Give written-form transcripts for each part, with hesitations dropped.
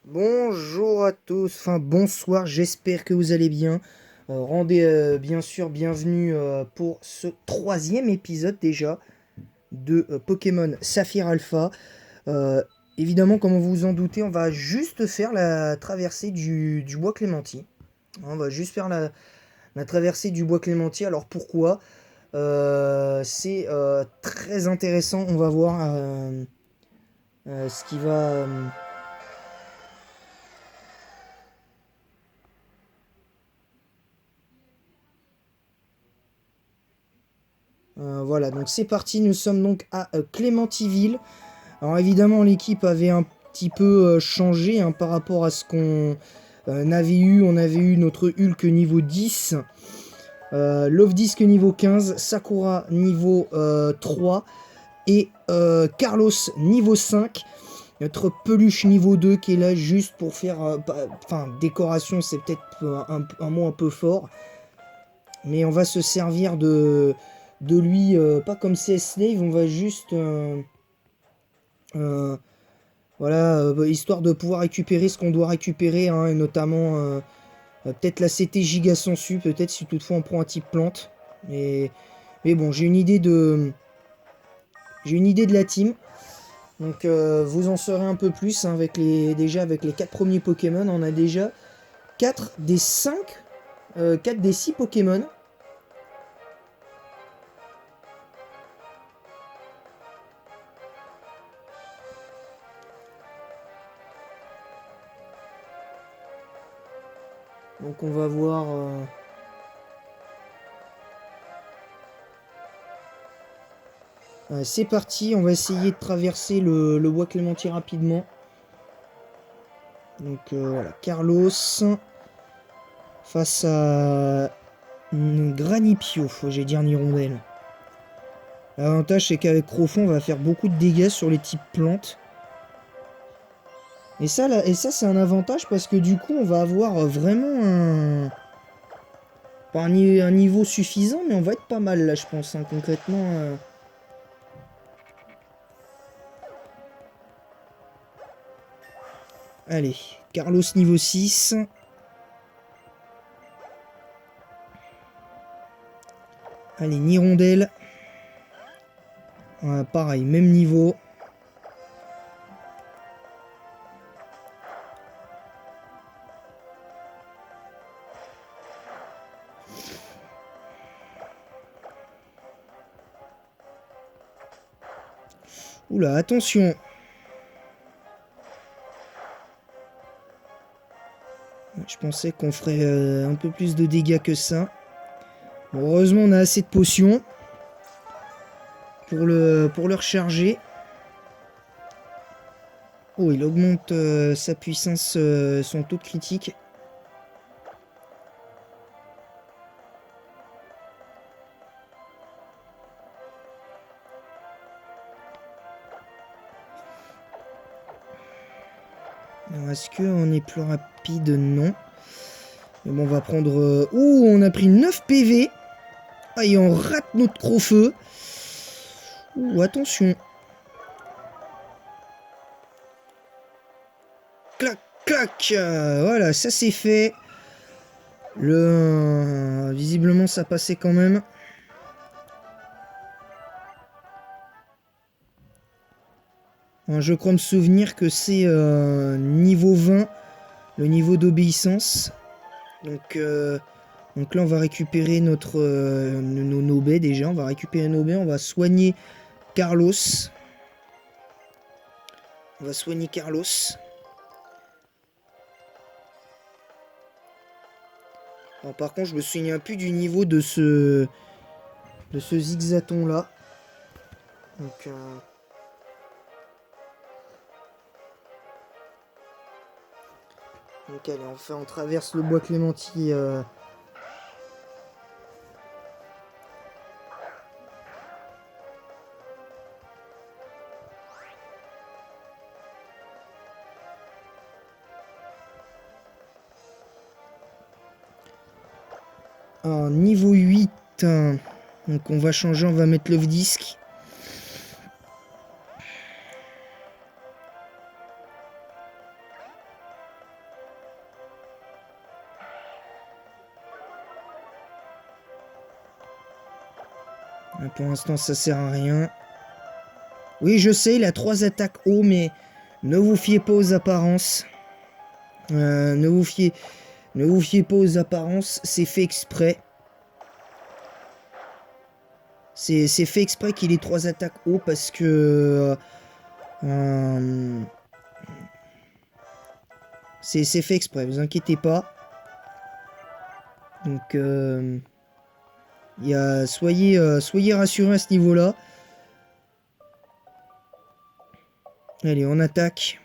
Bonjour à tous, enfin bonsoir, j'espère que vous allez bien. Rendez bien sûr bienvenue pour ce troisième épisode déjà de Pokémon Saphir Alpha. Euh, Évidemment, comme vous vous en doutez, on va juste faire la traversée du bois Clémentier. On va juste faire la traversée du bois Clémentier. Alors pourquoi? C'est très intéressant, on va voir ce qui va... Voilà, donc c'est parti, nous sommes donc à Clémentiville. Alors évidemment, l'équipe avait un petit peu changé hein, par rapport à ce qu'on avait eu. On avait eu notre Hulk niveau 10, Love Disc niveau 15, Sakura niveau 3 et Carlos niveau 5. Notre peluche niveau 2 qui est là juste pour faire... Enfin, décoration, c'est peut-être un mot un peu fort. Mais on va se servir de lui, pas comme CS Slave, on va juste... euh, voilà, histoire de pouvoir récupérer ce qu'on doit récupérer, hein, et notamment peut-être la CT Giga Sensu, peut-être si toutefois on prend un type plante. Mais bon, j'ai une idée de la team. Donc vous en saurez un peu plus hein, déjà avec les 4 premiers Pokémon. On a déjà 4 des 5, 4 des 6 Pokémon. Donc on va voir... c'est parti, on va essayer de traverser le bois Clémentier rapidement. Donc voilà, Carlos face à Granipio, j'ai dire Nirondelle. L'avantage c'est qu'avec Crofond on va faire beaucoup de dégâts sur les types plantes. Et ça c'est un avantage parce que du coup on va avoir vraiment pas un niveau suffisant, mais on va être pas mal là je pense, hein, concrètement. Allez, Carlos niveau 6. Allez, Nirondelle. Pareil, même niveau. Oula, attention. Je pensais qu'on ferait un peu plus de dégâts que ça. Bon, heureusement, on a assez de potions pour le recharger. Oh, il augmente sa puissance, son taux de critique. Alors, est-ce qu'on est plus rapide? Non. Mais bon, on va prendre... Ouh, on a pris 9 PV. Ah, et on rate notre gros-feu. Ouh, attention. Clac, clac. Voilà, ça c'est fait. Visiblement, ça passait quand même. Je crois me souvenir que c'est niveau 20, le niveau d'obéissance. Donc là, on va récupérer nos baies déjà. On va récupérer nos baies. On va soigner Carlos. On va soigner Carlos. Alors, par contre, je me souviens plus du niveau de ce zigzaton là. Donc allez, on traverse le bois Clémentier. En niveau 8. Donc on va changer, on va mettre Love Disc. Pour l'instant, ça sert à rien. Oui, je sais, il a 3 attaques haut, mais ne vous fiez pas aux apparences. Ne vous fiez pas aux apparences, c'est fait exprès. C'est fait exprès qu'il ait 3 attaques haut parce que... c'est fait exprès, vous inquiétez pas. Donc, soyez rassurés à ce niveau-là. Allez, on attaque.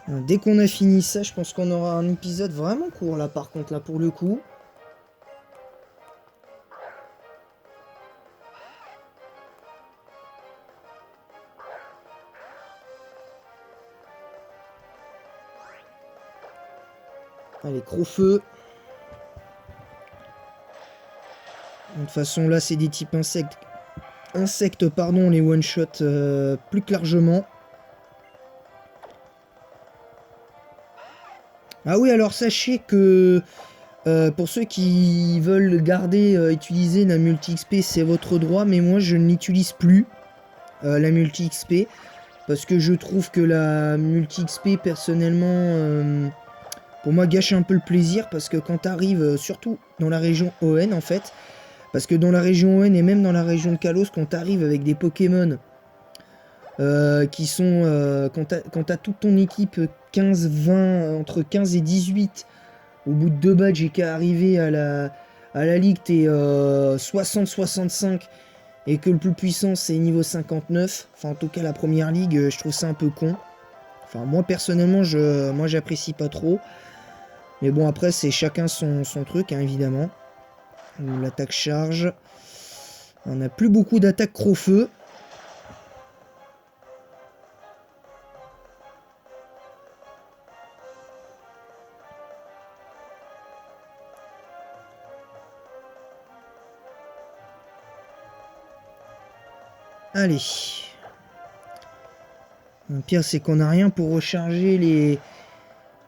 Dès qu'on a fini ça, je pense qu'on aura un épisode vraiment court, là, par contre, là, pour le coup. Allez, Crofeu. De toute façon, là, c'est des types insectes. Insectes, pardon, les one-shot plus que largement. Ah oui, alors sachez que pour ceux qui veulent garder, utiliser la multi-XP, c'est votre droit, mais moi je ne l'utilise plus, la multi-XP, parce que je trouve que la multi-XP, personnellement, pour moi gâche un peu le plaisir, parce que quand tu arrives, surtout dans la région ON en fait, parce que dans la région ON et même dans la région de Kalos, quand tu arrives avec des Pokémon qui sont, quand t'as toute ton équipe 15, 20, entre 15 et 18, au bout de 2 badges et qu'à arriver à la ligue t'es 60-65 et que le plus puissant c'est niveau 59, enfin en tout cas la première ligue, je trouve ça un peu con. Enfin moi personnellement moi j'apprécie pas trop. Mais bon après c'est chacun son truc hein, évidemment. L'attaque charge. On n'a plus beaucoup d'attaques Crofeu. Allez. Le pire, c'est qu'on n'a rien pour recharger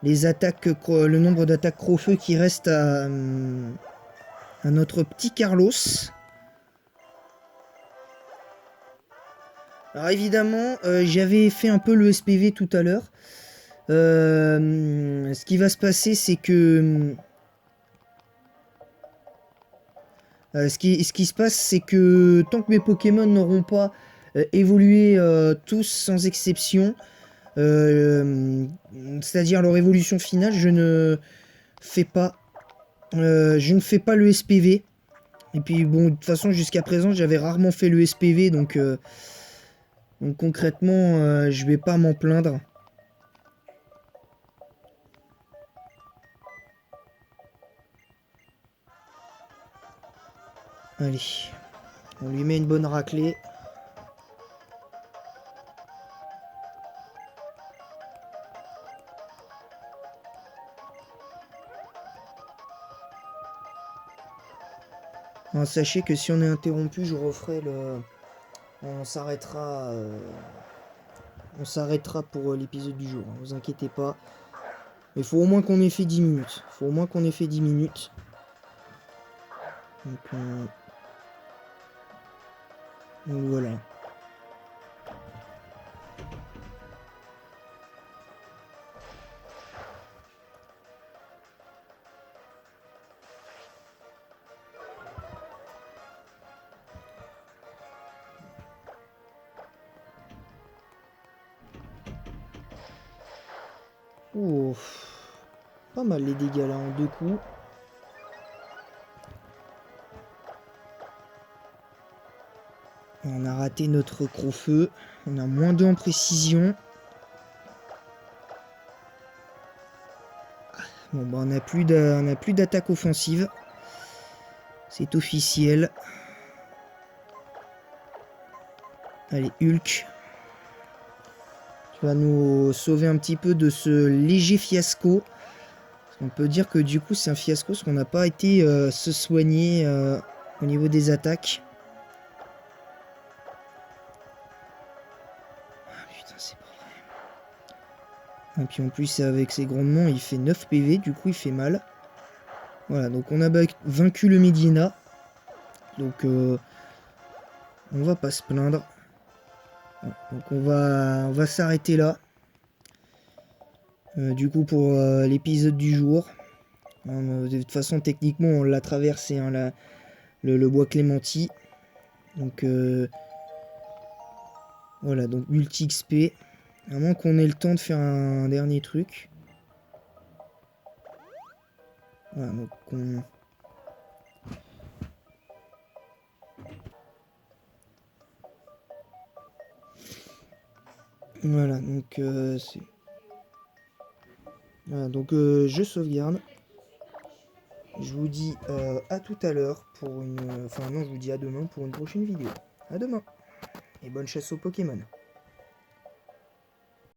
les attaques, le nombre d'attaques Crofeu qui reste à notre petit Carlos. Alors évidemment, j'avais fait un peu le SPV tout à l'heure. Ce qui va se passer, c'est que... ce qui se passe, c'est que tant que mes Pokémon n'auront pas évolué tous sans exception, c'est-à-dire leur évolution finale, je ne fais pas le SPV. Et puis bon, de toute façon, jusqu'à présent, j'avais rarement fait le SPV, donc concrètement, je vais pas m'en plaindre. Allez, on lui met une bonne raclée. Alors, sachez que si on est interrompu, je referai le... On s'arrêtera pour l'épisode du jour, hein, vous inquiétez pas. Mais il faut au moins qu'on ait fait 10 minutes. Donc voilà. Oh, pas mal les dégâts là en 2 coups. On a raté notre Crofeu. On a moins 2 en précision. Bon bah on n'a plus d'attaque offensive. C'est officiel. Allez, Hulk. Tu vas nous sauver un petit peu de ce léger fiasco. On peut dire que du coup c'est un fiasco parce qu'on n'a pas été se soigner au niveau des attaques. Ah putain c'est pas vrai. Et puis en plus avec ses grondements il fait 9 PV, du coup il fait mal. Voilà, donc on a vaincu le Medina. Donc On va pas se plaindre. Donc on va s'arrêter là. Du coup pour l'épisode du jour. De toute façon techniquement on l'a traversé hein, le bois Clémenti. Donc voilà, donc multi XP. À moins qu'on ait le temps de faire un dernier truc. Voilà, donc on... Voilà, donc c'est... Voilà, donc je sauvegarde. Je vous dis à tout à l'heure pour une... Enfin non, je vous dis à demain pour une prochaine vidéo. À demain. Et bonne chasse aux Pokémon.